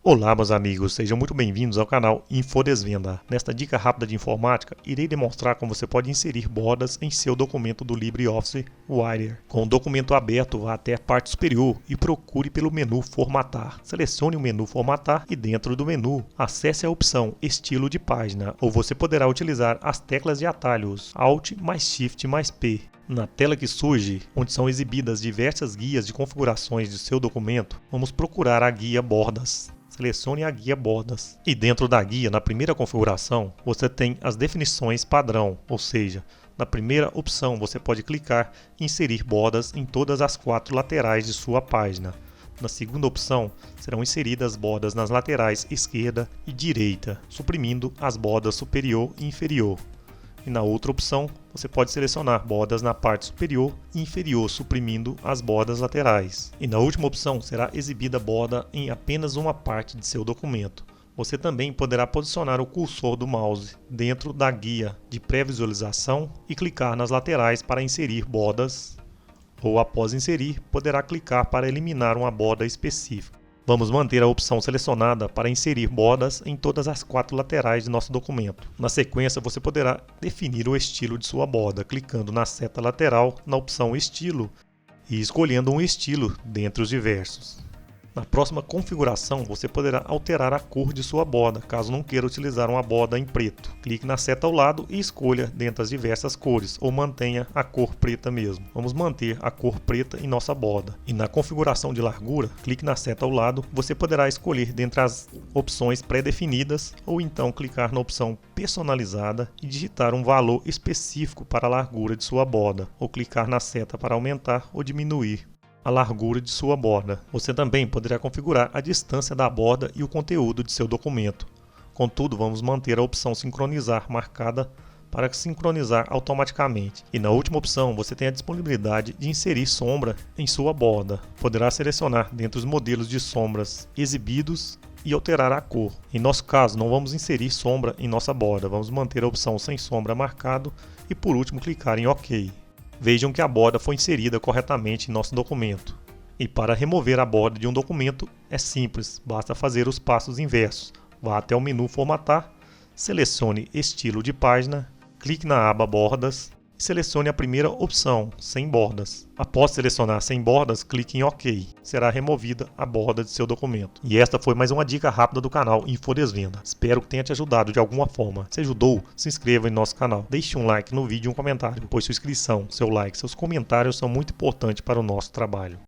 Olá, meus amigos, sejam muito bem-vindos ao canal Infodesvenda. Nesta dica rápida de informática, irei demonstrar como você pode inserir bordas em seu documento do LibreOffice Writer. Com o documento aberto, vá até a parte superior e procure pelo menu Formatar. Selecione o menu Formatar e dentro do menu, acesse a opção Estilo de Página, ou você poderá utilizar as teclas de atalhos Alt mais Shift mais P. Na tela que surge, onde são exibidas diversas guias de configurações de seu documento, vamos procurar a guia Bordas. Selecione a guia Bordas. E dentro da guia, na primeira configuração, você tem as definições padrão, ou seja, na primeira opção você pode clicar e inserir bordas em todas as 4 laterais de sua página. Na segunda opção, serão inseridas bordas nas laterais esquerda e direita, suprimindo as bordas superior e inferior. E na outra opção, você pode selecionar bordas na parte superior e inferior, suprimindo as bordas laterais. E na última opção, será exibida borda em apenas uma parte de seu documento. Você também poderá posicionar o cursor do mouse dentro da guia de pré-visualização e clicar nas laterais para inserir bordas, ou após inserir, poderá clicar para eliminar uma borda específica. Vamos manter a opção selecionada para inserir bordas em todas as 4 laterais de nosso documento. Na sequência, você poderá definir o estilo de sua borda, clicando na seta lateral na opção Estilo e escolhendo um estilo dentre os diversos. Na próxima configuração, você poderá alterar a cor de sua borda, caso não queira utilizar uma borda em preto. Clique na seta ao lado e escolha dentre as diversas cores, ou mantenha a cor preta mesmo. Vamos manter a cor preta em nossa borda. E na configuração de largura, clique na seta ao lado, você poderá escolher dentre as opções pré-definidas, ou então clicar na opção personalizada e digitar um valor específico para a largura de sua borda, ou clicar na seta para aumentar ou diminuir a largura de sua borda. Você também poderá configurar a distância da borda e o conteúdo de seu documento. Contudo, vamos manter a opção sincronizar marcada para sincronizar automaticamente. E na última opção, você tem a disponibilidade de inserir sombra em sua borda. Poderá selecionar dentre os modelos de sombras exibidos e alterar a cor. Em nosso caso, não vamos inserir sombra em nossa borda. Vamos manter a opção sem sombra marcado e por último clicar em OK. Vejam que a borda foi inserida corretamente em nosso documento. E para remover a borda de um documento é simples, basta fazer os passos inversos. Vá até o menu Formatar, selecione Estilo de Página, clique na aba Bordas e selecione a primeira opção, Sem Bordas. Após selecionar Sem Bordas, clique em OK. Será removida a borda de seu documento. E esta foi mais uma dica rápida do canal Infodesvenda. Espero que tenha te ajudado de alguma forma. Se ajudou, se inscreva em nosso canal. Deixe um like no vídeo e um comentário, pois sua inscrição, seu like, seus comentários são muito importantes para o nosso trabalho.